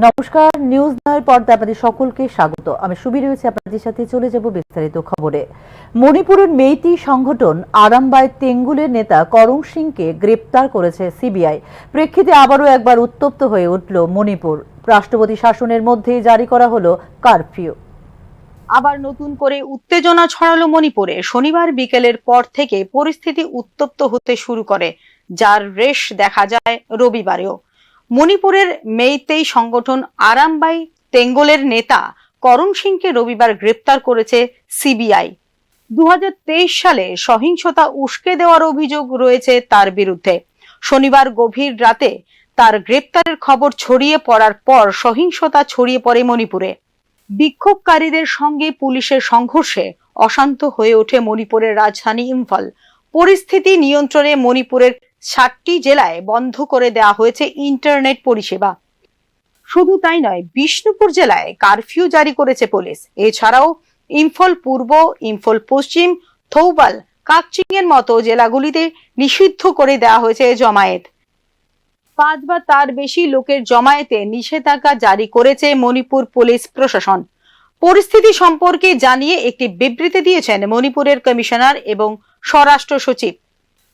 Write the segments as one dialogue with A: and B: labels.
A: নমস্কার, নিউজ নাওয়ের পর্দায় আপনাদের সকলকে স্বাগত। আমি সুবীর রয়েছে আপনাদের সাথে। চলে যাব বিস্তারিত খবরে। মণিপুরের মেইতি সংগঠন আরামবাই তেঙ্গুলের নেতা করং সিংকে গ্রেপ্তার করেছে সিবিআই। প্রেক্ষিতে আবারও একবার উত্তপ্ত হয়ে উঠল মণিপুর। রাষ্ট্রপতি শাসনের মধ্যেই জারি করা হলো কারফিউ।
B: আবার নতুন করে উত্তেজনা ছড়ালো মণিপুরে। শনিবার বিকেলের পর থেকে পরিস্থিতি উত্তপ্ত হতে শুরু করে, যার রেশ দেখা যায় রবিবারেও। মণিপুরের মেইতেই সংগঠন আরামবাই তেঙ্গলের নেতা করং সিংকে রবিবার গ্রেপ্তার করেছে সিবিআই। 2023 সালে সহিংসতা উস্কে দেওয়ার অভিযোগ রয়েছে তার বিরুদ্ধে। শনিবার গভীর রাতে তার গ্রেপ্তারের খবর ছড়িয়ে পড়ার পর সহিংসতা ছড়িয়ে পড়ে মণিপুরে। বিক্ষোভকারীদের সঙ্গে পুলিশের সংঘর্ষে অশান্ত হয়ে ওঠে মণিপুরের রাজধানী ইম্ফল। পরিস্থিতি নিয়ন্ত্রণে মণিপুরের 7টি জেলায় বন্ধ করে দেওয়া হয়েছে ইন্টারনেট পরিষেবা। শুধু তাই নয়, বিষ্ণুপুর জেলায় কারফিউ জারি করেছে পুলিশ। এছাড়াও ইম্ফল পূর্ব, ইম্ফল পশ্চিম, থৌবাল, কাকচিং এর মতো জেলাগুলিতে নিষিদ্ধ করে দেওয়া হয়েছে জমায়েত। 5 বা তার বেশি লোকের জমায়েতে নিষেধাজ্ঞা জারি করেছে মণিপুর পুলিশ প্রশাসন। পরিস্থিতি সম্পর্কে জানিয়ে একটি বিবৃতি দিয়েছেন মণিপুরের কমিশনার এবং স্বরাষ্ট্র সচিব।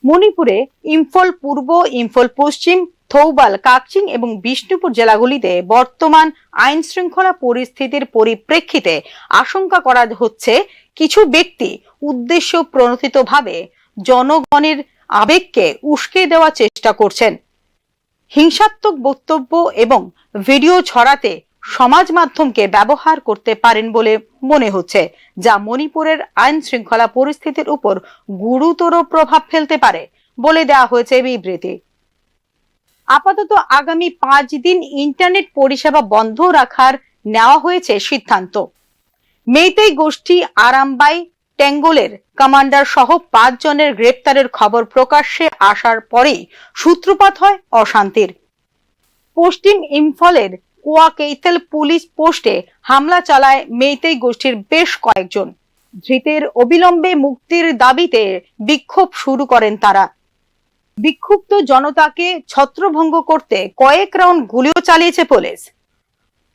B: মণিপুরে ইম্ফল পূর্ব, ইম্ফল পশ্চিম, থৌবাল, কাকচিং এবং বিষ্ণুপুর জেলাগুলিতে বর্তমান আইন শৃঙ্খলা পরিস্থিতির পরিপ্রেক্ষিতে আশঙ্কা করা হচ্ছে কিছু ব্যক্তি উদ্দেশ্য প্রণোদিতভাবে জনগণের আবেগকে উস্কে দেওয়ার চেষ্টা করছেন। হিংসাত্মক বক্তব্য এবং ভিডিও ছড়াতে সমাজ মাধ্যমকে ব্যবহার করতে পারেন বলে মনে হচ্ছে, যা মণিপুরের আইন শৃঙ্খলা পরিস্থিতির উপর গুরুতর প্রভাব ফেলতে পারে বলে দেওয়া হয়েছে বিবৃতি। আপাতত আগামী 5 দিন ইন্টারনেট পরিষেবা বন্ধ রাখার নেওয়া হয়েছে সিদ্ধান্ত। মেইতেই গোষ্ঠী আরামবাই তেঙ্গলের কমান্ডার সহ 5 জনের গ্রেপ্তারের খবর প্রকাশ্যে আসার পরেই সূত্রপাত হয় অশান্তির। পশ্চিম ইম্ফলের কোয়াকেইতেল পুলিশ পোস্টে হামলা চালায় মেইতেই গোষ্ঠীর বেশ কয়েকজন। ধৃতের অবিলম্বে মুক্তির দাবিতে বিক্ষোভ শুরু করেন তারা। বিক্ষুব্ধ জনতাকে ছত্রভঙ্গ করতে কয়েক রাউন্ড গুলিও চালিয়েছে পুলিশ।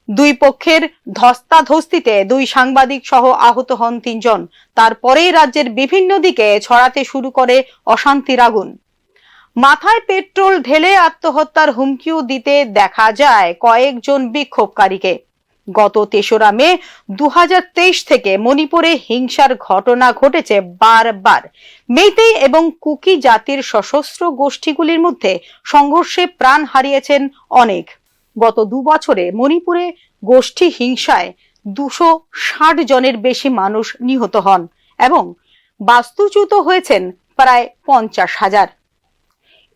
B: দুই পক্ষের ধস্তাধস্তিতে 2 সাংবাদিক সহ আহত হন 3 জন। তারপরেই রাজ্যের বিভিন্ন দিকে ছড়াতে শুরু করে অশান্তির আগুন। মাথায় পেট্রোল ঢেলে আত্মহত্যার হুমকিও দিতে দেখা যায় কয়েকজন বিক্ষোভকারীকে। গত 3রা মে 2023 থেকে মণিপুরে হিংসার ঘটনা ঘটেছে বারবার। মেইতেই এবং কুকি জাতির সশস্ত্র গোষ্ঠীগুলির মধ্যে সংঘর্ষে প্রাণ হারিয়েছেন অনেক। গত 2 বছরে মণিপুরে গোষ্ঠী হিংসায় 260 জনের বেশি মানুষ নিহত হন এবং বাস্তুচ্যুত হয়েছেন প্রায় 50,000।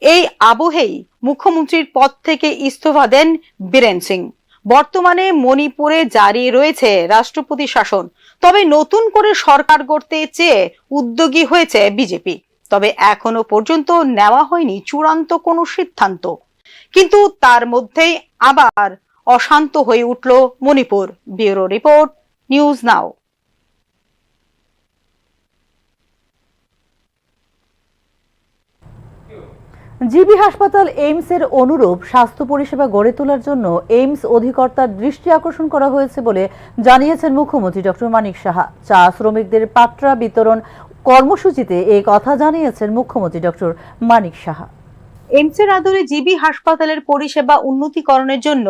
B: এই আবহেই মুখ্যমন্ত্রীর পদ থেকে ইস্তফা দেন বীরেন সিং। বর্তমানে মণিপুরে জারি রয়েছে রাষ্ট্রপতি শাসন। তবে নতুন করে সরকার গড়তে চেয়ে উদ্যোগী হয়েছে বিজেপি। তবে এখনো পর্যন্ত নেওয়া হয়নি চূড়ান্ত কোনো সিদ্ধান্ত। কিন্তু তার মধ্যেই আবার অশান্ত হয়ে উঠল মণিপুর। ব্যুরো রিপোর্ট, নিউজ নাও।
A: জিবি হাসপাতাল এইমস এর অনুরূপ স্বাস্থ্য পরিষেবা গড়ে তোলার জন্য এইমস অধিকর্তার দৃষ্টি আকর্ষণ করা হয়েছে বলে জানিয়েছেন মুখ্যমন্ত্রী ডক্টর মানিক সাহা। চা শ্রমিকদের পাত্রা বিতরণ কর্মসূচিতে এই কথা জানিয়েছেন মুখ্যমন্ত্রী ডক্টর মানিক সাহা।
B: এইমসের আদলে জিবি হাসপাতালের পরিষেবা উন্নতিকরণের জন্য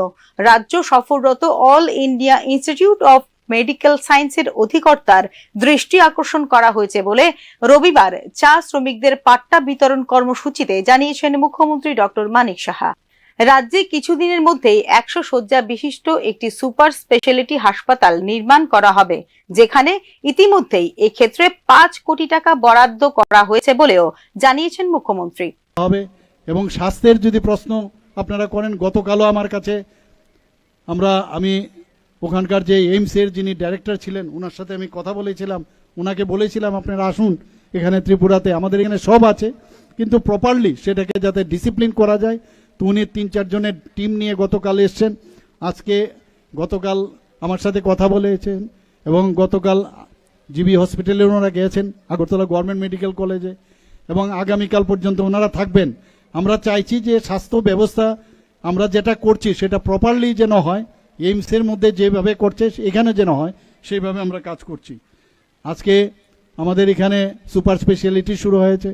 B: রাজ্য সফররত all India institute of medical সায়েন্সের অধিকর্তার দৃষ্টি আকর্ষণ করা হয়েছে বলে রবিবার চা শ্রমিকদের পাট্টা বিতরণ কর্মসূচিতে জানিয়েছেন মুখ্যমন্ত্রী ডক্টর মানিক সাহা। রাজ্যে কিছুদিনের মধ্যেই 100 শয্যা বিশিষ্ট একটি সুপার স্পেশালিটি হাসপাতাল নির্মাণ করা হবে, যেখানে ইতিমধ্যেই এক্ষেত্রে 5 কোটি টাকা বরাদ্দ করা হয়েছে বলেও জানিয়েছেন মুখ্যমন্ত্রী।
C: এবং স্বাস্থ্যের যদি প্রশ্ন আপনারা করেন, গতকালও আমার কাছে আমি ওখানকার যে এইমসের যিনি ডাইরেক্টর ছিলেন ওনার সাথে আমি কথা বলেছিলাম। ওনাকে বলেছিলাম আপনারা আসুন এখানে ত্রিপুরাতে, আমাদের এখানে সব আছে, কিন্তু প্রপারলি সেটাকে যাতে ডিসিপ্লিন করা যায়। তো উনি 3-4 জনের টিম নিয়ে গতকাল এসছেন। গতকাল আমার সাথে কথা বলেছেন এবং গতকাল জিবি হসপিটালে ওনারা গিয়েছেন, আগরতলা গভর্নমেন্ট মেডিকেল কলেজে, এবং আগামীকাল পর্যন্ত ওনারা থাকবেন। আমরা চাইছি যে স্বাস্থ্য ব্যবস্থা আমরা যেটা করছি সেটা প্রপারলি যেন হয়, এইমসের মধ্যে যেভাবে করছে এখানে যেন হয় সেইভাবে আমরা কাজ করছি। আজকে আমাদের এখানে সুপার স্পেশালিটি শুরু হয়েছে,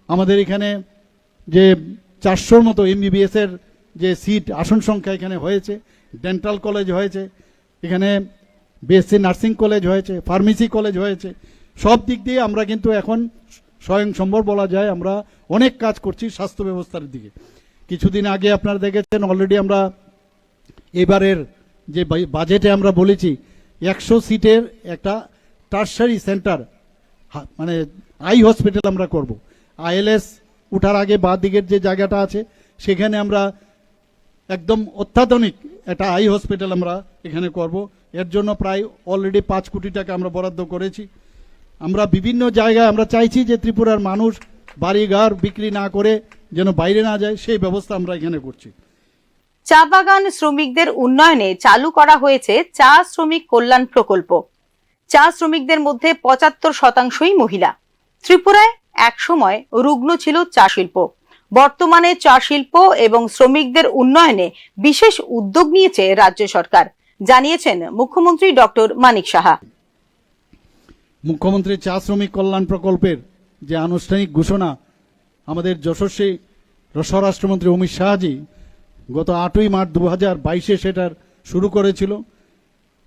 C: আমাদের এখানে যে 400-র মতো এমবিবিএসের যে সিট আসন সংখ্যা এখানে হয়েছে, ডেন্টাল কলেজ হয়েছে, এখানে বিএসসি নার্সিং কলেজ হয়েছে, ফার্মেসি কলেজ হয়েছে। সব দিক দিয়ে আমরা কিন্তু এখন স্বয়ংসম্বর বলা যায়, আমরা অনেক কাজ করছি স্বাস্থ্য ব্যবস্থার দিকে। কিছুদিন আগে আপনারা দেখেছেন অলরেডি আমরা এবারের যে বাজেটে আমরা বলেছি 100 সিটের একটা টারশারি সেন্টার মানে আই হসপিটাল আমরা করব। আইএলএস উঠার আগে বাঁ দিকের যে জায়গাটা আছে সেখানে আমরা একদম অত্যাধুনিক একটা আই হসপিটাল আমরা এখানে করব। এর জন্য প্রায় অলরেডি 5 কোটি টাকা আমরা বরাদ্দ করেছি। আমরা বিভিন্ন জায়গায় আমরা চাইছি যে ত্রিপুরার মানুষ বাড়িঘর বিক্রি না করে যেন বাইরে না যায়, সেই ব্যবস্থা আমরা এখানে করছি।
B: চা বাগান শ্রমিকদের উন্নয়নে চালু করা হয়েছে চা শ্রমিক কল্যাণ প্রকল্প। চা শ্রমিকদের মধ্যে 75%ই মহিলা। ত্রিপুরায় একসময় রুগ্ন ছিল চা শিল্প। বর্তমানে চা শিল্প এবং শ্রমিকদের উন্নয়নে বিশেষ উদ্যোগ নিয়েছে রাজ্য সরকার, জানিয়েছেন মুখ্যমন্ত্রী ডক্টর মানিক সাহা।
C: মুখ্যমন্ত্রী চা শ্রমিক কল্যাণ প্রকল্পের যে আনুষ্ঠানিক ঘোষণা আমাদের যশস্বী স্বরাষ্ট্রমন্ত্রী অমিত শাহজি গত 8ই মার্চ 2022-এ সেটার শুরু করেছিল,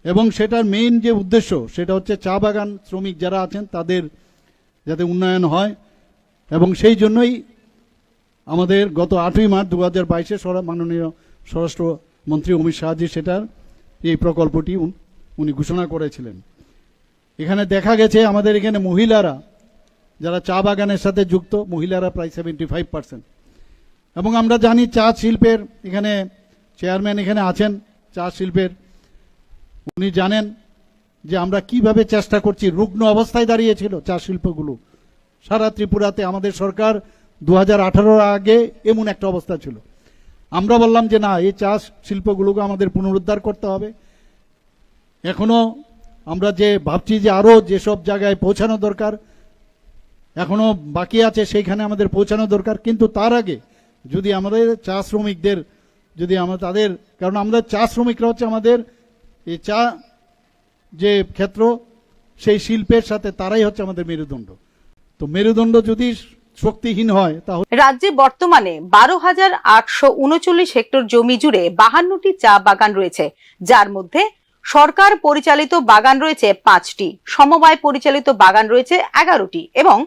C: এবং সেটার মেইন যে উদ্দেশ্য সেটা হচ্ছে চা বাগান শ্রমিক যারা আছেন তাদের যাতে উন্নয়ন হয়, এবং সেই জন্যই আমাদের গত 8ই মার্চ 2022-এ মাননীয় স্বরাষ্ট্রমন্ত্রী অমিত শাহজি সেটার এই প্রকল্পটি উনি ঘোষণা করেছিলেন। এখানে দেখা গেছে আমাদের এখানে মহিলারা যারা চা বাগানের সাথে যুক্ত, মহিলারা প্রায় 75%। এবং আমরা জানি চা শিল্পের এখানে চেয়ারম্যান এখানে আছেন চা শিল্পের, উনি জানেন যে আমরা কিভাবে চেষ্টা করছি। রুগ্ন অবস্থায় দাঁড়িয়েছিল চা শিল্পগুলো সারা ত্রিপুরাতে। আমাদের সরকার 2018-র আগে এমন একটা অবস্থা ছিল। আমরা বললাম যে না, এই চা শিল্পগুলোকে আমাদের পুনরুদ্ধার করতে হবে। এখনো আমরা যে ভাবছি যে আরো যেসব জায়গায় পৌঁছানো দরকার এখনো বাকি আছে সেইখানে আমাদের পৌঁছানো দরকার। কিন্তু তার আগে যদি আমাদের চা শ্রমিকদের যদি আমরা তাদের, কারণ আমরা চা শ্রমিকরা হচ্ছে আমাদের এই চা যে ক্ষেত্র সেই শিল্পের সাথে তারাই হচ্ছে আমাদের মেরুদণ্ড। তো মেরুদণ্ড যদি শক্তিহীন হয় তাহলে।
B: রাজ্যে বর্তমানে 12,839 হেক্টর জমি জুড়ে 52টি চা বাগান রয়েছে, যার মধ্যে সরকার পরিচালিত বাগান রয়েছে 5টি, সমবায় পরিচালিত বাগান রয়েছে 11টি এবং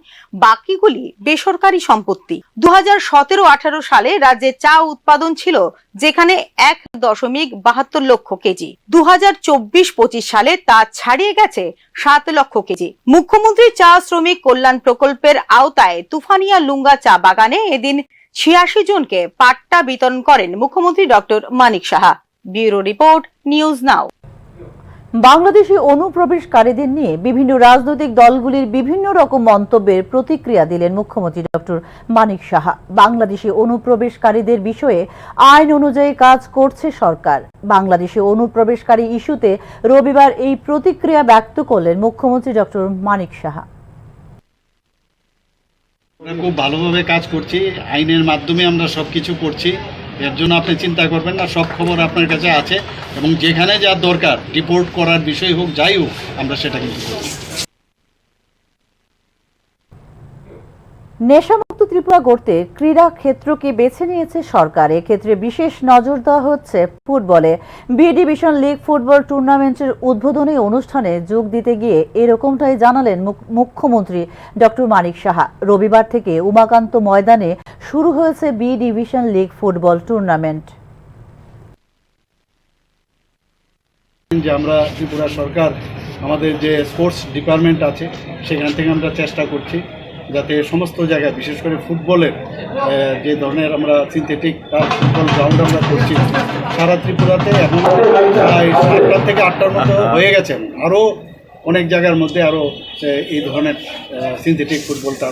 B: বাকিগুলি বেসরকারি সম্পত্তি। 2017-18 সালে রাজ্যে চা উৎপাদন ছিল যেখানে 1.72 লক্ষ কেজি। 2024-25 সালে তা ছাড়িয়ে গেছে 7 লক্ষ কেজি। মুখ্যমন্ত্রী চা শ্রমিক কল্যাণ প্রকল্পের আওতায় তুফানিয়া লুঙ্গা চা বাগানে এদিন 86 জনকে পাট্টা বিতরণ করেন মুখ্যমন্ত্রী doctor Manik Saha. Bureau report, news now.
A: Bangladeshi অনুপ্রবেশকারীদের নিয়ে বিভিন্ন রাজনৈতিক দলগুলির বিভিন্ন রকম মন্তব্যের প্রতিক্রিয়া দিলেন মুখ্যমন্ত্রী ডক্টর মানিক সাহা। বাংলাদেশি অনুপ্রবেশকারীদের বিষয়ে আইন অনুযায়ী কাজ করছে সরকার। বাংলাদেশি অনুপ্রবেশকারী ইস্যুতে রবিবার এই প্রতিক্রিয়া ব্যক্ত করলেন মুখ্যমন্ত্রী ডক্টর মানিক সাহা।
C: আমরা খুব ভালোভাবে কাজ করছি, আইনের মাধ্যমে আমরা সবকিছু করছি, এর জন্য আপনি চিন্তা করবেন না। সব খবর আপনার কাছে আছে এবং যেখানে যা দরকার রিপোর্ট করার বিষয় হোক যাই হোক আমরা সেটা কিন্তু করছি।
A: নেশামুক্ত ত্রিপুরা গড়তে ক্রীড়া ক্ষেত্রকে বেছে নিয়েছে সরকার। এক্ষেত্রে বিশেষ নজর দেওয়া হচ্ছে ফুটবলে। বি ডিভিশন লিগ ফুটবল টুর্নামেন্টের উদ্বোধনী অনুষ্ঠানে যোগ দিতে গিয়ে এরকমটাই জানালেন মুখ্যমন্ত্রী ডক্টর মানিক সাহা। রবিবার থেকে উমাকান্ত ময়দানে শুরু হয়েছে B division league football tournament.
C: যে আমরা ত্রিপুরা সরকার আমাদের যে স্পোর্টস ডিপার্টমেন্ট আছে সেখান থেকে আমরা চেষ্টা করছি যাতে সমস্ত জায়গায় বিশেষ করে ফুটবলের যে ধরনের আমরা সিনথেটিক ফুটবল গ্রাউন্ড আমরা করছি সারা ত্রিপুরাতে এখন প্রায় 7টা থেকে 8টার মতো হয়ে গেছে। আরও অনেক জায়গার মধ্যে আরও এই ধরনের সিনথেটিক ফুটবলটা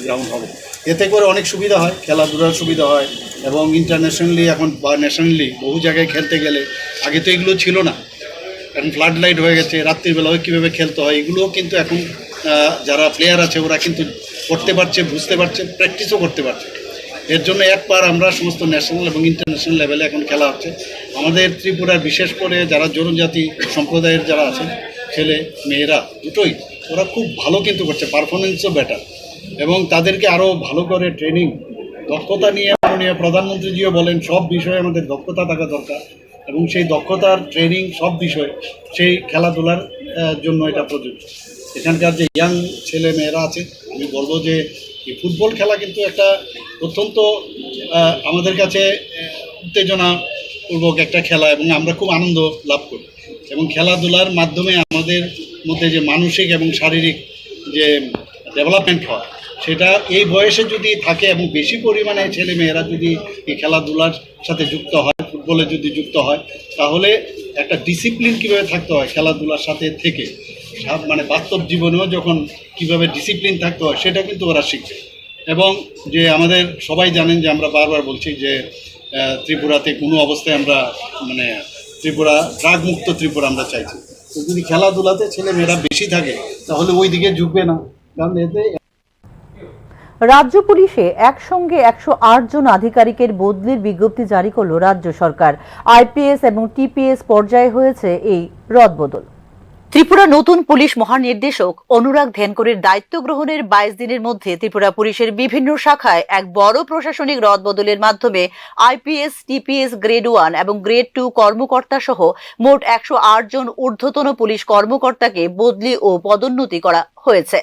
C: গ্রাউন্ড হবে। এতে করে অনেক সুবিধা হয়, খেলাধুলার সুবিধা হয় এবং ইন্টারন্যাশনালি এখন বা ন্যাশনালি বহু জায়গায় খেলতে গেলে আগে তো এগুলো ছিল না, এখন ফ্লাড লাইট হয়ে গেছে, রাত্রিবেলাও কীভাবে খেলতে হয় এগুলোও কিন্তু এখন যারা প্লেয়ার আছে ওরা কিন্তু করতে পারছে, বুঝতে পারছে, প্র্যাকটিসও করতে পারছে। এর জন্য একবার আমরা সমস্ত ন্যাশনাল এবং ইন্টারন্যাশনাল লেভেলে এখন খেলা হচ্ছে। আমাদের ত্রিপুরার বিশেষ করে যারা জনজাতি সম্প্রদায়ের যারা আছেন, ছেলে মেয়েরা দুটোই ওরা খুব ভালো কিন্তু করছে, পারফরমেন্সও বেটার, এবং তাদেরকে আরও ভালো করে ট্রেনিং দক্ষতা নিয়ে মাননীয় প্রধানমন্ত্রীজিও বলেন সব বিষয়ে আমাদের দক্ষতা থাকা দরকার, এবং সেই দক্ষতার ট্রেনিং সব বিষয় সেই খেলাধুলার জন্য এটা প্রযোজ্য। এখানকার যে ইয়াং ছেলে মেয়েরা আছে, আমি বলবো যে এই ফুটবল খেলা কিন্তু একটা অত্যন্ত আমাদের কাছে উত্তেজনাপূর্বক একটা খেলা, এবং আমরা খুব আনন্দ লাভ করি, এবং খেলাধুলার মাধ্যমে আমাদের মধ্যে যে মানসিক এবং শারীরিক যে ডেভেলপমেন্ট হয় সেটা এই বয়সে যদি থাকে, এবং বেশি পরিমাণে ছেলে মেয়েরা যদি এই খেলাধুলার সাথে যুক্ত হয়, ফুটবলে যদি যুক্ত হয়, তাহলে একটা ডিসিপ্লিন কীভাবে থাকতে হয় খেলাধুলার সাথে থেকে, মানে বাস্তব জীবনেও যখন কিভাবে ডিসিপ্লিন থাকতে হয় সেটা কিন্তু ওরা শিখবে। এবং যে আমাদের সবাই জানেন যে আমরা বারবার বলছি যে ত্রিপুরাতে কোনো অবস্থায় আমরা মানে ত্রিপুরা ড্রাগ মুক্ত ত্রিপুরা আমরা চাইছি। তো যদি খেলাধুলাতে ছেলে মেয়েরা বেশি থাকে তাহলে ওই দিকে ঝুঁকবে না, কারণ এতে
A: রাজ্য পুলিশে একসঙ্গে 108 জন আধিকারিকের বদলির বিজ্ঞপ্তি জারি করল রাজ্য সরকার। আইপিএস এবং টিপিএস পর্যায়ে হয়েছে এই রদবদল। ত্রিপুরা নতুন পুলিশ মহানির্দেশক অনুরাগ ধ্যানকরের দায়িত্ব গ্রহণের 22 দিনের মধ্যে ত্রিপুরা পুলিশের বিভিন্ন শাখায় এক বড় প্রশাসনিক রদবদলের মাধ্যমে আইপিএস, টিপিএস গ্রেড 1 এবং গ্রেড 2 কর্মকর্তা সহ মোট 108 জন ঊর্ধ্বতন পুলিশ কর্মকর্তাকে বদলি ও পদোন্নতি করা হয়েছে।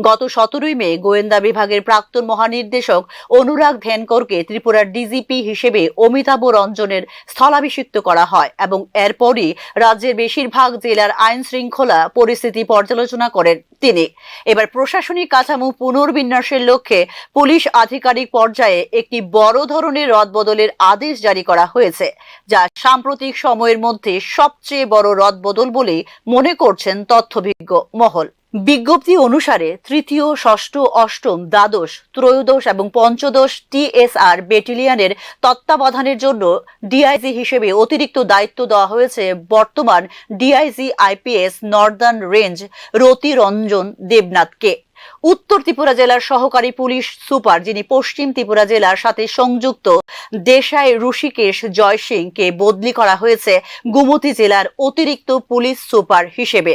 A: গত 17 মে গোয়েন্দা বিভাগের প্রাক্তন মহানির্দেশক অনুরাগ ধ্যানকরকে ত্রিপুরার ডিজিপি হিসেবে অমিতাভ রঞ্জনের স্থলাভিষিক্ত করা হয়, এবং এরপরই রাজ্যের বেশিরভাগ জেলার আইন শৃঙ্খলা পরিস্থিতি পর্যালোচনা করেন তিনি। এবার প্রশাসনিক কাঠামো পুনর্বিন্যাসের লক্ষ্যে পুলিশ আধিকারিক পর্যায়ে একটি বড় ধরনের রদবদলের আদেশ জারি করা হয়েছে, যা সাম্প্রতিক সময়ের মধ্যে সবচেয়ে বড় রদবদল বলে মনে করছেন তথ্যভিজ্ঞ মহল। বিজ্ঞপ্তি অনুসারে তৃতীয়, ষষ্ঠ, অষ্টম, দ্বাদশ, ত্রয়োদশ এবং পঞ্চদশ টিএসআর ব্যাটালিয়নের তত্ত্বাবধানের জন্য ডিআইজি হিসেবে অতিরিক্ত দায়িত্ব দেওয়া হয়েছে বর্তমান ডিআইজি আইপিএস নর্দার্ন রেঞ্জ রতি রঞ্জন দেবনাথকে। উত্তর ত্রিপুরা জেলার সহকারী পুলিশ সুপার, যিনি পশ্চিম ত্রিপুরা জেলার সাথে সংযুক্ত দেশাই ঋষিকেশ জয় সিংকে বদলি করা হয়েছে গুমতি জেলার অতিরিক্ত পুলিশ সুপার হিসেবে।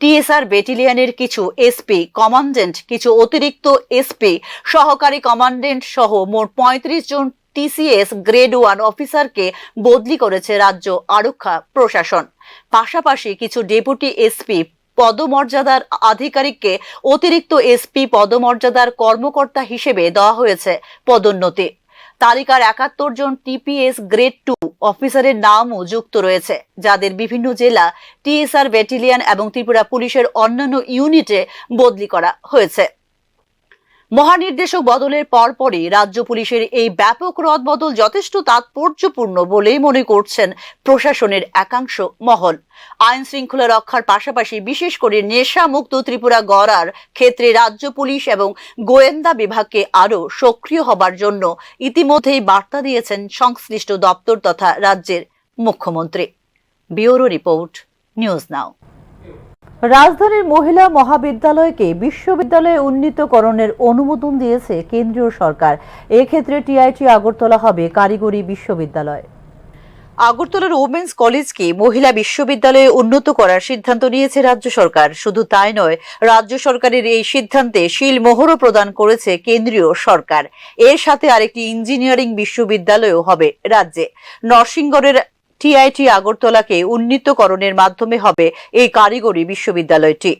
A: টিএসআর ব্যাটালিয়নের কিছু এসপি, কমান্ডেন্ট, কিছু অতিরিক্ত এসপি, সহকারী কমান্ডেন্ট সহ মোট 35 জন টিসিএস গ্রেড 1 অফিসারকে বদলি করেছে রাজ্য আরক্ষা প্রশাসন। পাশাপাশি কিছু ডেপুটি এসপি পদমর্যাদার আধিকারিককে অতিরিক্ত এসপি পদমর্যাদার কর্মকর্তা হিসেবে দেওয়া হয়েছে পদোন্নতি। তালিকার 71 জন টিপিএস গ্রেড 2 অফিসারের নামও যুক্ত রয়েছে, যাদের বিভিন্ন জেলা টিএসআর ব্যাটালিয়ন এবং ত্রিপুরা পুলিশের অন্যান্য ইউনিটে বদলি করা হয়েছে। মহানির্দেশক বদলের পরপরই রাজ্য পুলিশের এই ব্যাপক রদবদল যথেষ্ট তাৎপর্যপূর্ণ বলেই মনে করছেন প্রশাসনের একাংশ মহল। আইন শৃঙ্খলা রক্ষার পাশাপাশি বিশেষ করে নেশা মুক্ত ত্রিপুরা গড়ার ক্ষেত্রে রাজ্য পুলিশ এবং গোয়েন্দা বিভাগকে আরও সক্রিয় হবার জন্য ইতিমধ্যেই বার্তা দিয়েছেন সংশ্লিষ্ট দপ্তর তথা রাজ্যের মুখ্যমন্ত্রী। ব্যুরো রিপোর্ট, নিউজ নাও। রাজধানীর মহিলা মহাবিদ্যালয়কে বিশ্ববিদ্যালয়ে উন্নীতকরণের অনুমোদন দিয়েছে কেন্দ্রীয় সরকার। এক্ষেত্রে টিআইটি আগরতলা হবে কারিগরি বিশ্ববিদ্যালয়। আগরতলার ওমেন্স কলেজকে মহিলা বিশ্ববিদ্যালয়ে উন্নত করার সিদ্ধান্ত নিয়েছে রাজ্য সরকার। শুধু তাই নয়, রাজ্য সরকারের এই সিদ্ধান্তে শিলমোহরও প্রদান করেছে কেন্দ্রীয় সরকার। এর সাথে আরেকটি ইঞ্জিনিয়ারিং বিশ্ববিদ্যালয়ও হবে রাজ্যে। নরসিংগড়ের টিআইটি আগরতলাকে উন্নীতকরণের মাধ্যমে হবে এই কারিগরি বিশ্ববিদ্যালয়টি।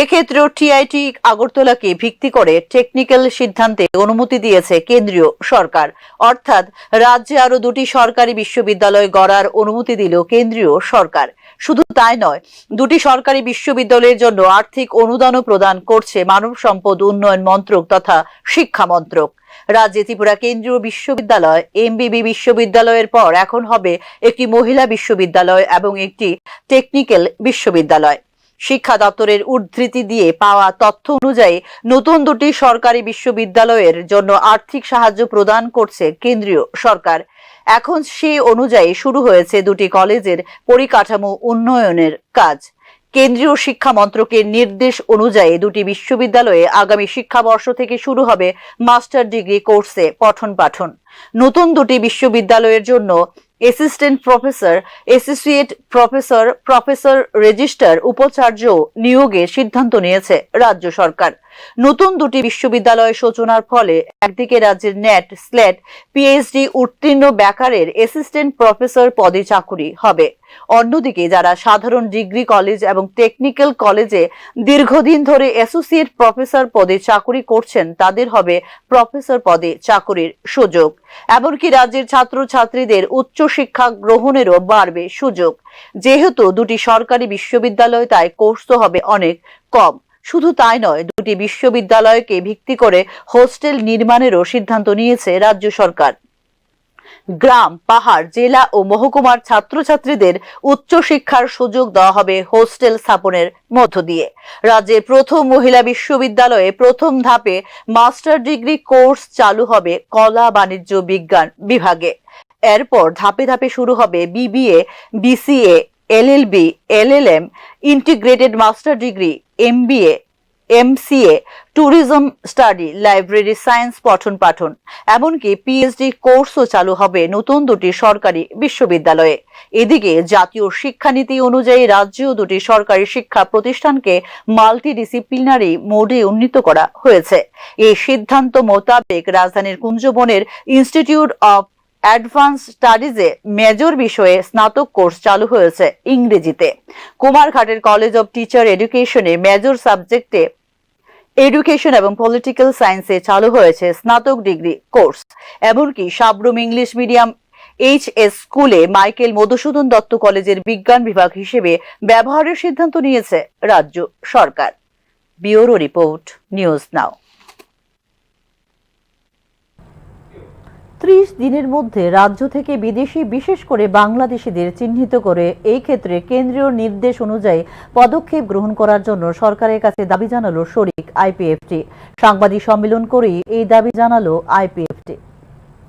A: এক্ষেত্রেও টিআইটি আগরতলাকে ভিত্তি করে টেকনিক্যাল সিদ্ধান্তে অনুমতি দিয়েছে কেন্দ্রীয় সরকার, অর্থাৎ রাজ্যে আরো 2টি সরকারি বিশ্ববিদ্যালয় গড়ার অনুমতি দিল কেন্দ্রীয় সরকার। শুধু তাই নয়, 2টি সরকারি বিশ্ববিদ্যালয়ের জন্য আর্থিক অনুদানও প্রদান করছে মানব সম্পদ উন্নয়ন মন্ত্রক তথা শিক্ষা মন্ত্রক। রাজ্যে ত্রিপুরা কেন্দ্রীয় বিশ্ববিদ্যালয় এমবিবি বিশ্ববিদ্যালয়ের পর এখন হবে একটি মহিলা বিশ্ববিদ্যালয় এবং একটি টেকনিক্যাল বিশ্ববিদ্যালয়। শিক্ষা দপ্তরের উদ্ধৃতি দিয়ে পাওয়া তথ্য অনুযায়ী নতুন 2টি সরকারি বিশ্ববিদ্যালয়ের জন্য আর্থিক সাহায্য প্রদান করছে কেন্দ্রীয় সরকার। এখন সেই অনুযায়ী শুরু হয়েছে 2টি কলেজের পরিকাঠামো উন্নয়নের কাজ। কেন্দ্রীয় শিক্ষা মন্ত্রকের নির্দেশ অনুযায়ী দুটি বিশ্ববিদ্যালয়ে আগামী শিক্ষাবর্ষ থেকে শুরু হবে মাস্টার ডিগ্রি কোর্সে পঠন পাঠন। নতুন দুটি বিশ্ববিদ্যালয়ের জন্য assistant professor, associate professor, professor registrar, উপাচার্য নিয়োগের সিদ্ধান্ত নিয়েছে রাজ্য সরকার। নতুন দুটি বিশ্ববিদ্যালয় সূচনার ফলে একদিকে রাজ্যের নেট, স্লেট, পিএইচডি উত্তীর্ণ বেকারের অ্যাসিস্ট্যান্ট প্রফেসর পদে চাকুরি হবে, অন্যদিকে যারা সাধারণ ডিগ্রি কলেজ এবং টেকনিক্যাল কলেজে দীর্ঘদিন ধরে অ্যাসোসিয়েট প্রফেসর পদে চাকুরি করছেন তাদের হবে প্রফেসর পদে চাকুরির সুযোগ। এমনকি রাজ্যের ছাত্রছাত্রীদের উচ্চশিক্ষা গ্রহণেরও বাড়বে সুযোগ। যেহেতু দুটি সরকারি বিশ্ববিদ্যালয়, তাই কোর্স হবে অনেক কম। শুধু তাই নয়, দুটি বিশ্ববিদ্যালয়কে ভিত্তি করে হোস্টেল নির্মাণেরও সিদ্ধান্ত নিয়েছে রাজ্য সরকার। গ্রাম, পাহাড়, জেলা ও মহকুমার ছাত্রছাত্রীদের উচ্চশিক্ষার সুযোগ দেওয়া হবে হোস্টেল স্থাপনের মধ্য দিয়ে। রাজ্যের প্রথম মহিলা বিশ্ববিদ্যালয়ে প্রথম ধাপে মাস্টার ডিগ্রি কোর্স চালু হবে কলা, বাণিজ্য, বিজ্ঞান বিভাগে। এরপর ধাপে ধাপে শুরু হবে BBA, BCA, LLB, LLM, integrated master degree, MBA, MCA, tourism study, library science পঠন পাঠন, এমনকি পিএইচডি কোর্সও চালু হবে নতুন দুটি সরকারি বিশ্ববিদ্যালয়ে। এদিকে জাতীয় শিক্ষানীতি অনুযায়ী রাজ্যেও দুটি সরকারি শিক্ষা প্রতিষ্ঠানকে মাল্টিডিসিপ্লিনারি মোডে উন্নীত করা হয়েছে। এই সিদ্ধান্ত মোতাবেক রাজধানীর কুঞ্জবনের ইনস্টিটিউট অব অ্যাডভান্স স্টাডিজে মেজর বিষয়ে স্নাতক কোর্স চালু হয়েছে ইংরেজিতে। কুমারঘাটের কলেজ অব টিচার এডুকেশনে মেজর সাবজেক্টে এডুকেশন এবং পলিটিক্যাল সায়েন্সে চালু হয়েছে স্নাতক ডিগ্রি কোর্স। এমনকি সাবরুম ইংলিশ মিডিয়াম এইচএস স্কুলে মাইকেল মধুসূদন দত্ত কলেজের বিজ্ঞান বিভাগ হিসেবে ব্যবহারের সিদ্ধান্ত নিয়েছে রাজ্য সরকার। Bureau report, news now. 30 দিনের মধ্যে রাজ্য থেকে বিদেশি, বিশেষ করে বাংলাদেশিদের চিহ্নিত করে এই ক্ষেত্রে কেন্দ্রীয় নির্দেশ অনুযায়ী পদক্ষেপ গ্রহণ করার জন্য সরকারের কাছে দাবি জানালো শরিক আইপিএফটি। সাংবাদিক সম্মেলন করেই এই দাবি জানালো আইপিএফটি।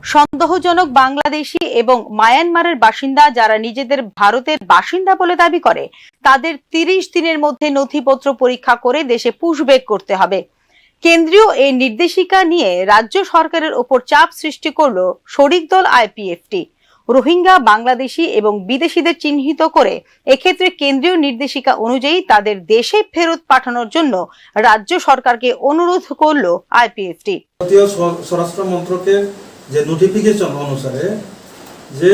B: সন্দেহজনক বাংলাদেশি এবং মায়ানমারের বাসিন্দা যারা নিজেদের ভারতের বাসিন্দা বলে দাবি করে, তাদের 30 দিনের মধ্যে নথিপত্র পরীক্ষা করে দেশে পুশব্যাক করতে হবে। কেন্দ্রীয় এই নির্দেশিকা নিয়ে রাজ্য সরকারের ওপর চাপ সৃষ্টি করল শরিক দল আইপিএফটি। রোহিঙ্গা, বাংলাদেশি এবং বিদেশিদের চিহ্নিত করে এক্ষেত্রে কেন্দ্রীয় নির্দেশিকা অনুযায়ী তাদের দেশে ফেরত পাঠানোর জন্য রাজ্য সরকারকে অনুরোধ করল আইপিএফটি।
D: ভারতীয় স্বরাষ্ট্র মন্ত্রকের যে নোটিফিকেশন অনুসারে যে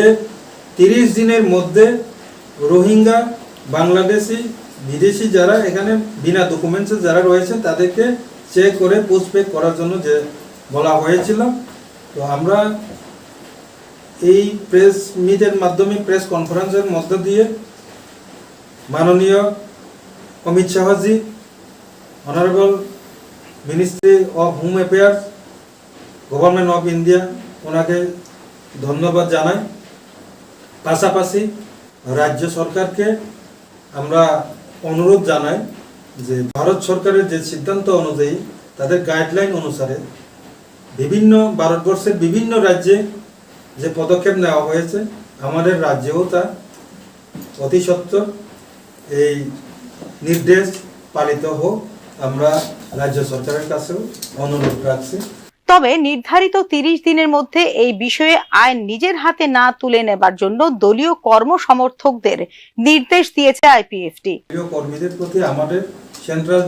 D: 30 দিনের মধ্যে রোহিঙ্গা, বাংলাদেশি, বিদেশি যারা এখানে বিনা ডকুমেন্টসে যারা রয়েছে তাদেরকে চেক করে পুশব্যাক করার জন্য যে বলা হয়েছিল। তো আমরা এই প্রেস মিটের মাধ্যমে, প্রেস কনফারেন্সের মধ্য দিয়ে মাননীয় Amit Shahji, honourable ministry of home affairs, government of India, ওনাকে ধন্যবাদ জানাই। পাশাপাশি রাজ্য সরকারকে আমরা অনুরোধ জানাই যে ভারত সরকারের যে সিদ্ধান্ত অনুযায়ী, তাদের গাইডলাইন অনুসারে ভারতবর্ষের বিভিন্ন রাজ্যে যে পদক্ষেপ নেওয়া হয়েছে, আমাদের রাজ্যেও তা অতি সত্বর এই নির্দেশ পালিত হোক, আমরা রাজ্য সরকারের কাছেও অনুরোধ রাখছি।
B: তবে নির্ধারিত 30 দিনের মধ্যে এই বিষয়ে আইন নিজের হাতে না তুলে নেবার জন্য দলীয় কর্মসমর্থকদের নির্দেশ দিয়েছে আইপিএফটি।
D: দলীয় কর্মীদের প্রতি আমাদের সেন্ট্রাল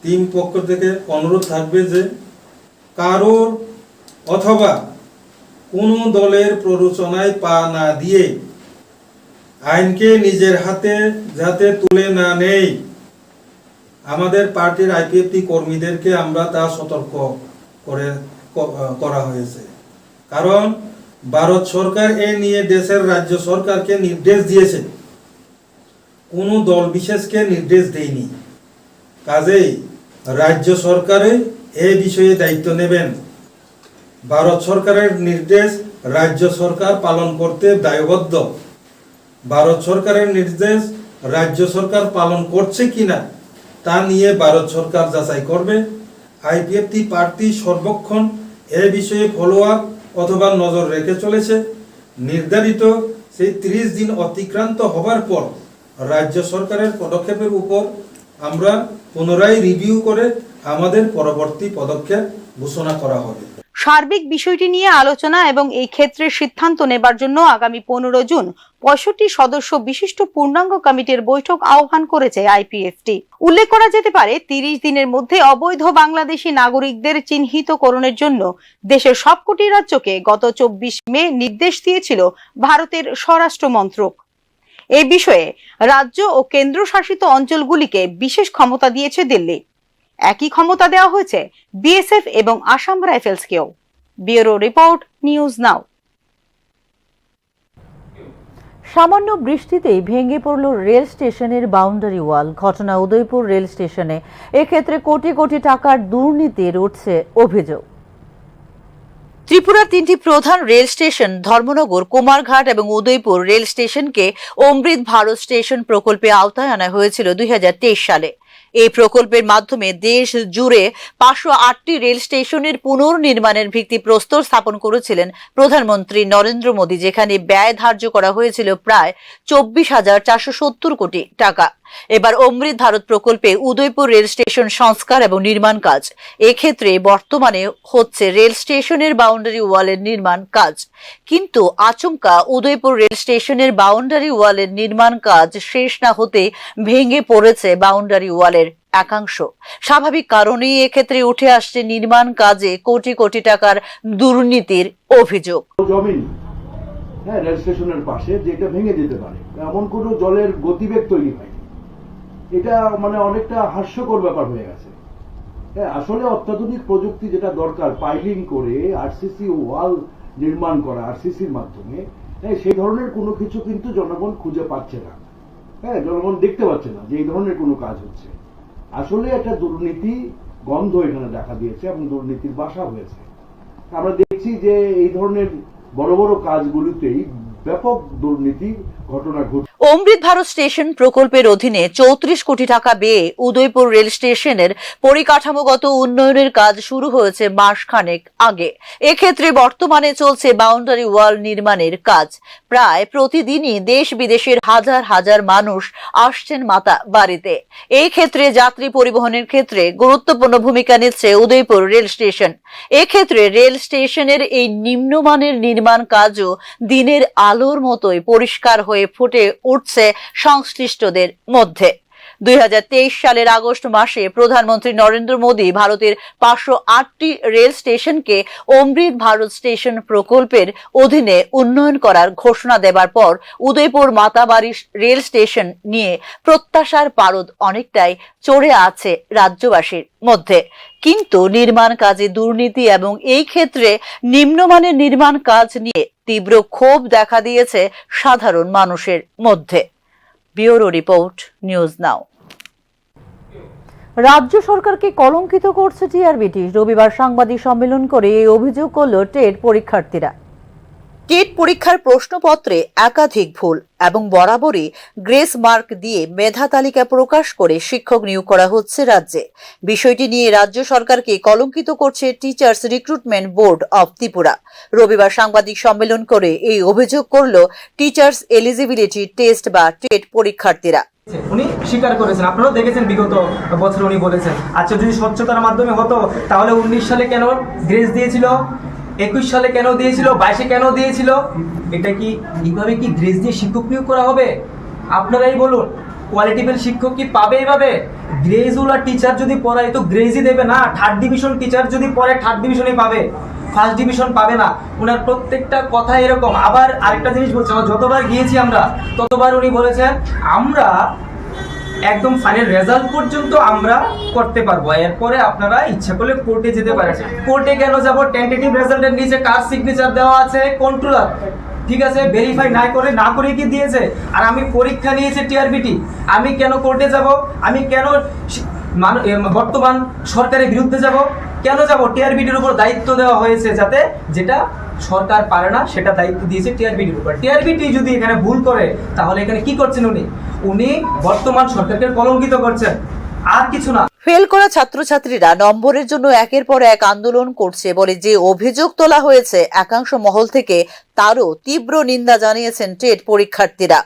D: টিম পক্ষ থেকে অনুরোধ থাকবে যে কারোর অথবা কোনো দলের প্ররোচনায় পা না দিয়ে আইনকে নিজের হাতে যাতে তুলে না নেই, আমাদের পার্টির আইপিএফটি কর্মীদেরকে আমরা তা সতর্ক করা হয়েছে। কারণ ভারত সরকার এ নিয়ে দেশের রাজ্য সরকারকে নির্দেশ দিয়েছে, কোনো দল বিশেষকে নির্দেশ দেয়নি। কাজেই রাজ্য সরকারে এই বিষয়ে দায়িত্ব নেবেন। ভারত সরকারের নির্দেশ রাজ্য সরকার পালন করতে দায়বদ্ধ। ভারত সরকারের নির্দেশ রাজ্য সরকার পালন করছে কিনা তা নিয়ে ভারত সরকার যাচাই করবে। আইপিএফটি পার্টি সর্বক্ষণ এ বিষয়ে ফলো আপ অথবা নজর রেখে চলেছে। নির্ধারিত সেই 30 দিন অতিক্রান্ত হবার পর রাজ্য সরকারের পদক্ষেপের উপর আমরা পুনরায় রিভিউ করে আমাদের পরবর্তী পদক্ষেপ ঘোষণা করা হবে।
B: সার্বিক বিষয়টি নিয়ে আলোচনা এবং এই ক্ষেত্রে সিদ্ধান্ত নেবার জন্য আগামী 15 জুন 65 সদস্য বিশিষ্ট পূর্ণাঙ্গ কমিটির বৈঠক আহ্বান করেছে আইপিএফটি। উল্লেখ করা যেতে পারে 30 দিনের মধ্যে অবৈধ বাংলাদেশি নাগরিকদের চিহ্নিতকরণের জন্য দেশের সবকটি রাজ্যকে গত 24 মে নির্দেশ দিয়েছিল ভারতের স্বরাষ্ট্র মন্ত্রক। এই বিষয়ে রাজ্য ও কেন্দ্রশাসিত অঞ্চলগুলিকে বিশেষ ক্ষমতা দিয়েছে দিল্লি। একই ক্ষমতা দেওয়া হয়েছে বিএসএফ এবং আসাম রাইফেলসকেও। Bureau report, news now.
A: সামান্য বৃষ্টিতেই ভেঙে পড়ল রেল স্টেশনের বাউন্ডারি ওয়াল। ঘটনা উদয়পুর রেল স্টেশনে। এক্ষেত্রে কোটি কোটি টাকার দুর্নীতির উঠছে অভিযোগ। ত্রিপুরার 3টি প্রধান রেল স্টেশন ধর্মনগর, কুমারঘাট এবং উদয়পুর রেল স্টেশনকে অমৃত ভারত স্টেশন প্রকল্পে আওতায় আনা হয়েছিল 2023 সালে। এই প্রকল্পের মাধ্যমে দেশ জুড়ে 508টি রেল স্টেশনের পুনর্নির্মাণের ভিত্তিপ্রস্তর স্থাপন করেছিলেন প্রধানমন্ত্রী নরেন্দ্র মোদী, যেখানে ব্যয় ধার্য করা হয়েছিল প্রায় 24,470 কোটি টাকা। এবার অমৃত ভারত প্রকল্পে উদয়পুর রেল স্টেশন সংস্কার এবং নির্মাণ কাজ। এক্ষেত্রে বর্তমানে হচ্ছে রেল স্টেশনের বাউন্ডারি ওয়ালের নির্মাণ কাজ। কিন্তু আচমকা উদয়পুর রেল স্টেশনের বাউন্ডারি ওয়ালের নির্মাণ কাজ শেষ না হতে ভেঙে পড়েছে বাউন্ডারি ওয়ালের একাংশ। স্বাভাবিক কারণেই এক্ষেত্রে উঠে আসছে নির্মাণ কাজে কোটি কোটি টাকার দুর্নীতির অভিযোগ।
E: জমিন রেল স্টেশনের পাশে যেটা ভেঙে যেতে পারে, এমন কোনো জলের গতিবেগ তৈরি হয়নি। এটা অনেকটা হাস্যকর ব্যাপার হয়ে গেছে। আসলে অত্যাধুনিক প্রযুক্তি যেটা দরকার, পাইলিং করে আরসিসি ওয়াল নির্মাণ করা আরসিসির মাধ্যমে, সেই ধরনের কোনো কিছু কিন্তু জনগণ খুঁজে পাচ্ছে না। জনগণ দেখতে পাচ্ছে না যে এই ধরনের কোনো কাজ হচ্ছে। আসলে একটা দুর্নীতি গন্ধ এখানে দেখা দিয়েছে এবং দুর্নীতির বাসা হয়েছে। আমরা দেখছি যে এই ধরনের বড় বড় কাজগুলিতেই ব্যাপক দুর্নীতির ঘটনা ঘটছে।
A: অমৃত ভারত স্টেশন প্রকল্পের অধীনে 34 কোটি টাকা ব্যয়ে উদয়পুর রেল স্টেশনের পরিকাঠামোগত উন্নয়নের কাজ শুরু হয়েছে মাসখানেক আগে। এক্ষেত্রে বর্তমানে চলছে বাউন্ডারি ওয়াল নির্মাণের কাজ। প্রায় প্রতিদিনই দেশ বিদেশের হাজার হাজার মানুষ আসছেন মাতা বাড়িতে। এই ক্ষেত্রে যাত্রী পরিবহনের ক্ষেত্রে গুরুত্বপূর্ণ ভূমিকা নিচ্ছে উদয়পুর রেল স্টেশন। এক্ষেত্রে রেল স্টেশনের এই নিম্নমানের নির্মাণ কাজও দিনের আলোর মতোই পরিষ্কার হয়ে ফুটে উঠছে সংশ্লিষ্টদের মধ্যে। 2023 সালের আগস্ট মাসে প্রধানমন্ত্রী নরেন্দ্র মোদী ভারতের 508টি রেল স্টেশনকে অমৃত ভারত স্টেশন প্রকল্পের অধীনে উন্নয়ন করার ঘোষণা দেবার পর উদয়পুর মাতাবাড়ি রেল স্টেশন নিয়ে প্রত্যাশার পারদ অনেকটাই চড়ে আছে রাজ্যবাসীর মধ্যে। কিন্তু নির্মাণ কাজে দুর্নীতি এবং এই ক্ষেত্রে নিম্নমানের নির্মাণ কাজ নিয়ে তীব্র ক্ষোভ দেখা দিয়েছে সাধারণ মানুষের মধ্যে। ব্যুরো রিপোর্ট, নিউজ নাও। রাজ্য সরকারকে কলঙ্কিত করছে টিআরবিটি। রবিবার সাংবাদিক সম্মেলন করে এই অভিযোগ করল টেট পরীক্ষার্থীরা। টেট পরীক্ষার প্রশ্নপত্রে একাধিক ভুল এবং বরাবরই গ্রেস মার্ক দিয়ে মেধা তালিকা প্রকাশ করে শিক্ষক নিয়োগ করা হচ্ছে রাজ্যে। বিষয়টি নিয়ে রাজ্য সরকারকে কলঙ্কিত করছে teachers recruitment board of Tripura. রবিবার সাংবাদিক সম্মেলন করে এই অভিযোগ করল টিচার্স এলিজিবিলিটি টেস্ট বা টেট পরীক্ষার্থীরা।
F: উনি স্বীকার করেছেন, আপনারাও দেখেছেন বিগত বছর উনি বলেছেন। আচ্ছা, যদি স্বচ্ছতার মাধ্যমে হতো তাহলে 19 সালে কেন গ্রেস দিয়েছিল, 21 সালে কেন দিয়েছিল, 22-এ কেন দিয়েছিল? এটা কি এইভাবে কি গ্রেস দিয়ে শিক্ষক নিয়োগ করা হবে? আপনারাই বলুন, কোয়ালিটিফুল শিক্ষক কি পাবে এইভাবে? গ্রেজওয়ালা টিচার যদি পড়ায় তো গ্রেজই দেবে না। 3rd ডিভিশন টিচার যদি পড়ে 3rd ডিভিশনই পাবে, 1st ডিভিশন পাবে না। ওনার প্রত্যেকটা কথা এরকম। আবার আরেকটা জিনিস বলছে, যতবার গিয়েছি আমরা ততবার উনি বলেছেন আমরা একদম ফাইনাল রেজাল্ট পর্যন্ত আমরা করতে পারবো, এরপরে আপনারা ইচ্ছা করলে কোর্টে যেতে পারেন। কোর্টে কেন যাব? টেন্টেটিভ রেজাল্টের নিচে কার সিগনেচার দেওয়া আছে? কন্ট্রোলার, ঠিক আছে, ভেরিফাই না করে কি দিয়েছে। আর আমি পরীক্ষা নিয়েছি টিআরবিটি, আমি কেন কোর্টে যাব? আমি কেন বর্তমান সরকারের বিরুদ্ধে যাব? কেন যাব? টিআরবিটির উপর দায়িত্ব দেওয়া হয়েছে, যাতে যেটা সরকার পারে না সেটা দায়িত্ব দিয়েছে টিআরবিটির উপর। টিআরবিটি যদি এখানে ভুল করে তাহলে এখানে কি করছেন উনি বর্তমান সরকারকে কলঙ্কিত করছেন, আর কিছু না।
A: ফেল করা ছাত্রছাত্রীরা নম্বরের জন্য একের পর এক আন্দোলন করছে বলে যে অভিযোগ তোলা হয়েছে একাংশ মহল থেকে, তারও তীব্র নিন্দা জানিয়েছেন টেট পরীক্ষার্থীরা।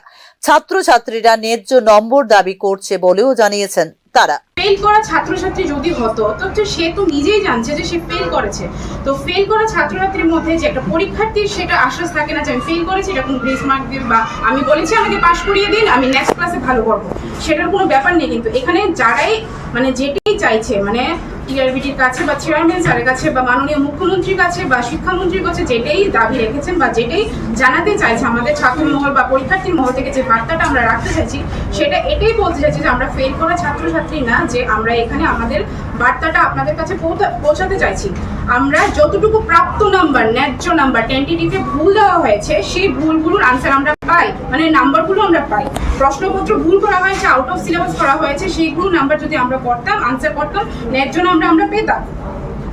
A: ছাত্রছাত্রীরা ন্যায্য নম্বর দাবি করছে বলেও জানিয়েছেন তারা।
G: ফেল করা ছাত্রছাত্রী যদি হতো তো সে তো নিজেই জানছে যে সে ফেল করেছে। তো ফেল করা ছাত্রছাত্রীর মধ্যে যে একটা পরীক্ষার্থীর সেটা আশ্বাস থাকে না যে আমি ফেল করেছি, এটা কোনো গ্রেস মার্ক দিয়ে বা আমি বলেছি আমাকে পাস করিয়ে দিন, আমি নেক্সট ক্লাসে ভালো করবো, সেটার কোনো ব্যাপার নেই। কিন্তু এখানে যারাই মানে যেটাই চাইছে, মানে টিআরবিটির কাছে বা চেয়ারম্যান স্যারের কাছে বা মাননীয় মুখ্যমন্ত্রীর কাছে বা শিক্ষামন্ত্রীর কাছে যেটাই দাবি রেখেছেন বা যেটাই জানাতে চাইছে আমাদের ছাত্র মহল বা পরীক্ষার্থীর মহল থেকে যে বার্তাটা আমরা রাখতে চাইছি, সেটা এটাই বলতে চাইছি যে আমরা ফেল করা ছাত্রছাত্রী না, যে আমরা এখানে আমাদের বার্তাটা আপনাদের কাছে পৌঁছাতে চাইছি। আমরা যতটুকু প্রাপ্ত নাম্বার, ন্যায্য নাম্বার, টেন্টেটিভে ভুল দেওয়া হয়েছে সেই ভুলগুলোর আনসার আমরা পাই, মানে নাম্বারগুলো আমরা পাই। প্রশ্নপত্র ভুল করা হয়েছে, আউট অফ সিলেবাস করা হয়েছে, সেইগুলো নাম্বার যদি আমরা করতাম, আনসার করতাম, ন্যায্য নাম্বার আমরা পেতাম।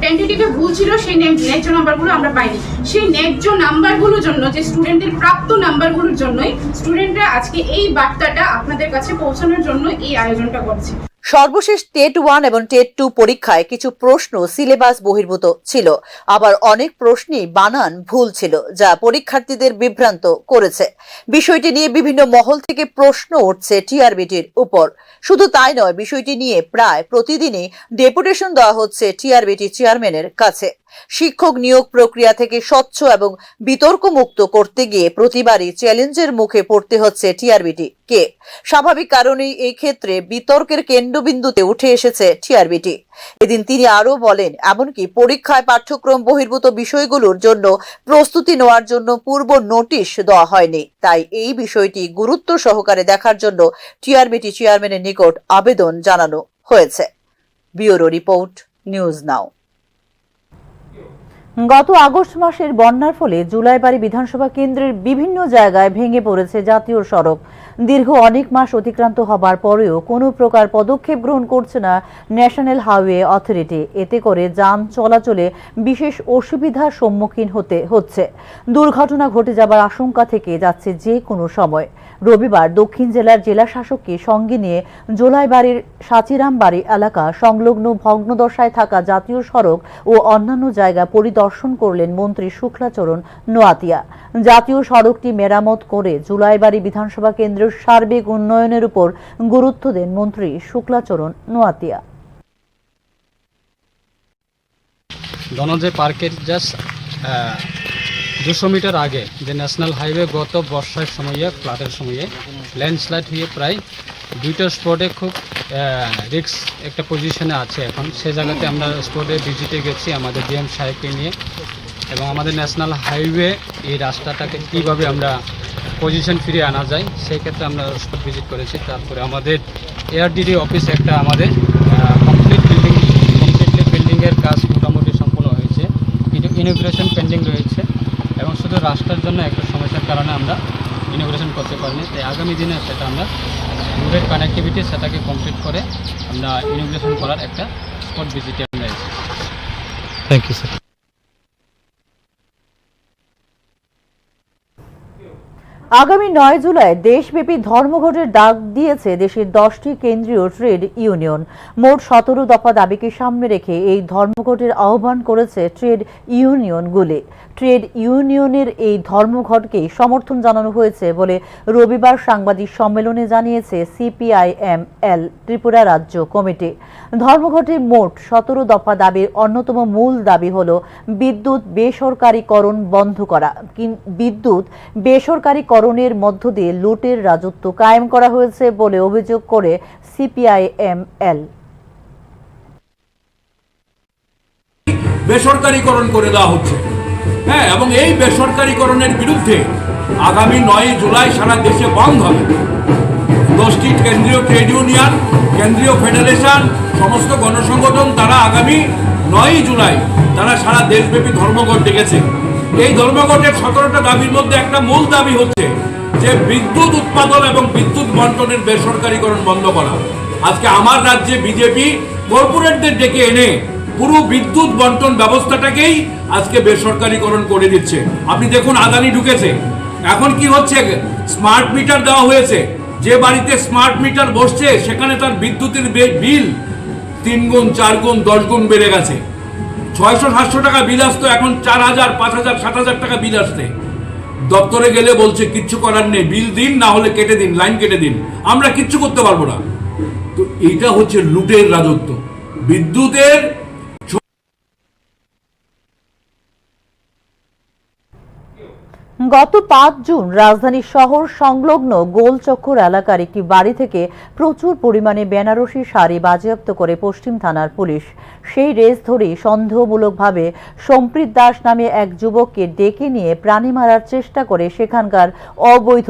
G: টেন্টেটিভে ভুল ছিল, সেই ন্যায্য নাম্বারগুলো আমরা পাইনি। সেই ন্যায্য নাম্বারগুলোর জন্য, যে স্টুডেন্টদের প্রাপ্ত নাম্বারগুলোর জন্যই স্টুডেন্টরা আজকে এই বার্তাটা আপনাদের কাছে পৌঁছানোর জন্য এই আয়োজনটা করছে।
A: সর্বশেষ টেট 1 এবং টেট 2 পরীক্ষায় কিছু প্রশ্ন সিলেবাস বহির্ভূত ছিল, আবার অনেক প্রশ্নই বানান ভুল ছিল, যা পরীক্ষার্থীদের বিভ্রান্ত করেছে। বিষয়টি নিয়ে বিভিন্ন মহল থেকে প্রশ্ন উঠছে টিআরবিটির উপর। শুধু তাই নয়, বিষয়টি নিয়ে প্রায় প্রতিদিনই ডেপুটেশন দেওয়া হচ্ছে টিআরবিটি চেয়ারম্যানের কাছে। শিক্ষক নিয়োগ প্রক্রিয়া থেকে স্বচ্ছ এবং বিতর্কমুক্ত করতে গিয়ে প্রতিবারই চ্যালেঞ্জের মুখে পড়তে হচ্ছে টিআরবিটি কে। স্বাভাবিক কারণেই এই ক্ষেত্রে বিতর্কের কেন্দ্রবিন্দুতে উঠে এসেছে টিআরবিটি। এদিন তিনি আরো বলেন, এমনকি পরীক্ষায় পাঠ্যক্রম বহির্ভূত বিষয়গুলোর জন্য প্রস্তুতি নেওয়ার জন্য পূর্ব নোটিশ দেওয়া হয়নি। তাই এই বিষয়টি গুরুত্ব সহকারে দেখার জন্য টিআরবিটি চেয়ারম্যানের নিকট আবেদন জানানো হয়েছে। ব্যুরো রিপোর্ট, নিউজ নাও। গত আগস্ট মাসের বন্যার ফলে জুলাইবাড়ি বিধানসভা কেন্দ্রের বিভিন্ন জায়গায় ভেঙে পড়েছে জাতীয় সড়ক। দীর্ঘ অনেক মাস অতিক্রান্ত হবার পরেও কোনো প্রকার পদক্ষেপ গ্রহণ করছে না ন্যাশনাল হাইওয়ে অথরিটি। এতে করে যান চলাচলে বিশেষ অসুবিধার সম্মুখীন হতে হচ্ছে। দুর্ঘটনা ঘটে যাবার আশঙ্কা থেকে যাচ্ছে যে কোনো সময়। রবিবার দক্ষিণ জেলার জেলা শাসককে সঙ্গে নিয়ে জোলাইবাড়ির সাচিরামবাড়ি এলাকা সংলগ্ন ভগ্নদশায় থাকা জাতীয় সড়ক ও অন্যান্য জায়গা পরিদর্শন করলেন মন্ত্রী শুক্লাচরণ নোয়াতিয়া। জাতীয় সড়কটি মেরামত করে জুলাইবাড়ি বিধানসভা কেন্দ্রের সার্বিক উন্নয়নের উপর গুরুত্ব দেন মন্ত্রী শুক্লাচরণ নোয়াতিয়া।
H: ধনঞ্জয় পার্কের জাস্ট 200 মিটার আগে যে ন্যাশনাল হাইওয়ে গত বর্ষার সময়ে, ফ্লাডের সময়ে ল্যান্ডস্লাইড হয়ে প্রায় 2টা স্পটে খুব রিস্ক একটা পজিশনে আছে এখন। সে জায়গাতে আমরা স্পটে ভিজিটে গেছি আমাদের ডিএম সাহেবকে নিয়ে, এবং আমাদের ন্যাশনাল হাইওয়ে এই রাস্তাটাকে কীভাবে আমরা পজিশন ফিরিয়ে আনা যায় সেই ক্ষেত্রে আমরা স্পট ভিজিট করেছি। তারপরে আমাদের এআরডিডি অফিস একটা আমাদের কমপ্লিটলি বিল্ডিংয়ের কাজ মোটামুটি সম্পূর্ণ হয়েছে, কিন্তু ইনোগ্রেশন পেন্ডিং রয়েছে এবং শুধু রাস্তার জন্য একটা সমস্যার কারণে আমরা ইনোগ্রেশন করতে পারিনি। তাই আগামী দিনে সেটা আমরা রোডের কানেক্টিভিটি সেটাকে কমপ্লিট করে আমরা ইনোগ্রেশন করার একটা স্পট ভিজিটে আমরা এসেছি। Thank you sir.
A: আগামী 9 জুলাই দেশব্যাপী ধর্মঘটের ডাক দিয়েছে দেশের 10টি কেন্দ্রীয় ট্রেড ইউনিয়ন। মোট 17 দফা দাবিকে সামনে রেখে এই ধর্মঘটের আহ্বান করেছে ট্রেড ইউনিয়নগুলি। ট্রেড ইউনিয়নের এই ধর্মঘটকে সমর্থন জানানো হয়েছে বলে রবিবার সাংবাদিক সম্মেলনে জানিয়েছে সিপিআইএমএল ত্রিপুরা রাজ্য কমিটি। ধর্মঘটে মোট 17 দফা দাবির অন্যতম মূল দাবি হল বিদ্যুৎ বেসরকারীকরণ বন্ধ করা। বিদ্যুৎ বেসরকারীকরণের মধ্য দিয়ে লুটের রাজত্ব কায়েম করা হয়েছে বলে অভিযোগ করে সিপিআইএমএল।
I: বেসরকারীকরণ করে দেওয়া হচ্ছে, হ্যাঁ, এবং এই বেসরকারীকরণের বিরুদ্ধে আগামী 9 জুলাই সারা দেশে বন্ধ হবে। 10টি কেন্দ্রীয় ট্রেড ইউনিয়ন, কেন্দ্রীয় ফেডারেশন, সমস্ত গণসংগঠন তারা আগামী 9 জুলাই তারা সারা দেশব্যাপী ধর্মঘট ডেকেছে। এই ধর্মঘটের 17টা দাবির মধ্যে একটা মূল দাবি হচ্ছে যে বিদ্যুৎ উৎপাদন এবং বিদ্যুৎ বন্টনের বেসরকারীকরণ বন্ধ করা। আজকে আমার রাজ্যে বিজেপি কর্পোরেটদের ডেকে এনে পুরো বিদ্যুৎ বন্টন ব্যবস্থাটাকেই আজকে বেসরকারীকরণ করে দিচ্ছে। আপনি দেখুন, আদানি ঢুকেছে, এখন কি হচ্ছে, স্মার্ট মিটার দেওয়া হয়েছে। যে বাড়িতে স্মার্ট মিটার বসছে সেখানে তার বিদ্যুতের বিল 3 গুণ, 4 গুণ, 10 গুণ বেড়ে গেছে। 600-700 টাকা বিল আসতো, এখন 4000, 5000, 7000 টাকা বিল আসছে। দপ্তরে গেলে বলছে কিচ্ছু করার নেই, বিল দিন, না হলে কেটে দিন, লাইন কেটে দিন, আমরা কিচ্ছু করতে পারবো না। তো এইটা হচ্ছে লুটের রাজত্ব। বিদ্যুতের
A: গত 5 জুন রাজধানী শহর সংলগ্ন গোলচক্কর এলাকার একটি বাড়ি থেকে প্রচুর পরিমাণে বেনারসি শাড়ি বাজেয়াপ্ত করে পশ্চিম থানার পুলিশ। সেই রেস ধরে সন্দেহমূলকভাবে সম্প্রীত দাস নামে এক যুবককে ডেকে নিয়ে প্রাণী মারার চেষ্টা করে সেখানকার অবৈধ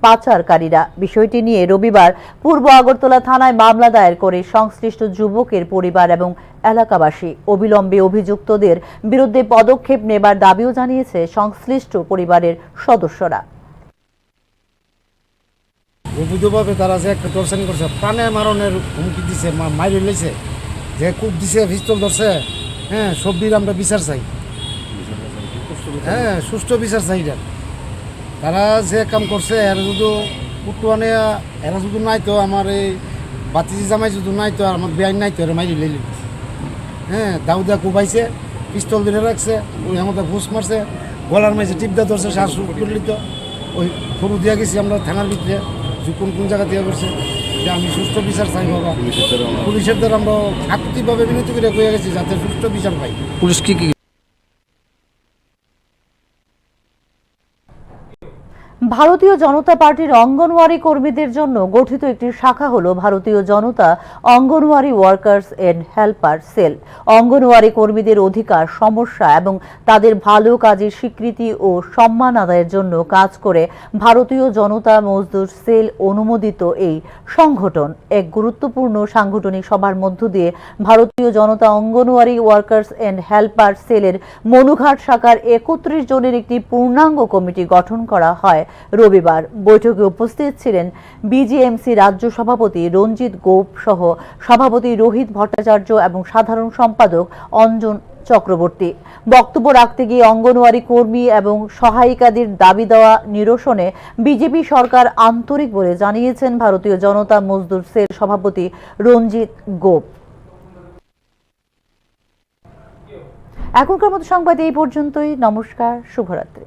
A: পাচারকারীরা। বিষয়টি নিয়ে রবিবার পূর্ব আগরতলা থানায় মামলা দায়ের করে সংশ্লিষ্ট যুবকের পরিবার এবং এলাকাবাসী। অবিলম্বে অভিযুক্তদের বিরুদ্ধে পদক্ষেপ নেবার দাবিও জানিয়েছে সংশ্লিষ্ট পরিবারের সদস্যরা।
J: অবৈধভাবে তারা যে একটা টর্চার করছে, প্রাণে মারণের হুমকি দিছে, মাইরে লইছে, যে কূপ দিছে, পিস্তল ধরছে। হ্যাঁ, সবজির আমরা বিচার চাই। হ্যাঁ, সুষ্ঠু বিচার চাই। তারা যে কাম করছে এরা যদি উঠোয়ানে এরা যদি নাই তো আমার এই বাতিজি জামাই যদি নাই তো আমার বেআইন নাই তো এরা মাইরে লইলি। হ্যাঁ, দাউদা কুবাইছে, পিস্তল ধরে রাখছে, ওই আমাদের ঘুষ মারছে, গলার মাঝে টিপদা ধরছে, শ্বাস করলি তো ওই ফরু দিয়া গেছি আমরা থানার ভিতরে কোন কোন জায়গা দিয়ে করছে। যে আমি সুষ্ঠু বিচার চাই বাবা। পুলিশের দ্বারা আমরা আকুতিভাবে বিনতি করে কয়ে গেছি যাতে সুষ্ঠু বিচার পাই। পুলিশ কি
A: ভারতীয় জনতা পার্টির অঙ্গনওয়াড়ি কর্মীদের জন্য গঠিত একটি শাখা হলো Bharatiya Janata Anganwadi workers and helper cell. অঙ্গনওয়াড়ি কর্মীদের অধিকার, সমস্যা এবং তাদের ভালো কাজের স্বীকৃতি ও সম্মান আদায়ের জন্য কাজ করে ভারতীয় জনতা মজদুর সেল অনুমোদিত এই সংগঠন এক গুরুত্বপূর্ণ সাংগঠনিক সভার মধ্য দিয়ে ভারতীয় Janata Anganwadi workers and helper সেলের মনুঘাট শাখার 31 জনের একটি পূর্ণাঙ্গ কমিটি গঠন করা হয়। রবিবার বৈঠকে উপস্থিত ছিলেন বিজেএমসি রাজ্য সভাপতি রঞ্জিত গোপ সহ সভাপতি রোহিত ভট্টাচার্য এবং সাধারণ সম্পাদক অঞ্জন চক্রবর্তী। বক্তব্য রাখতে গিয়ে অঙ্গনওয়াড়ি কর্মী এবং সহায়িকাদের দাবি দেওয়া নিরসনে বিজেপি সরকার আন্তরিক বলে জানিয়েছেন ভারতীয় জনতা মজদুর সেল সভাপতি রঞ্জিত গোপ। এখনকার মতো সংবাদ এই পর্যন্তই। নমস্কার, শুভরাত্রি।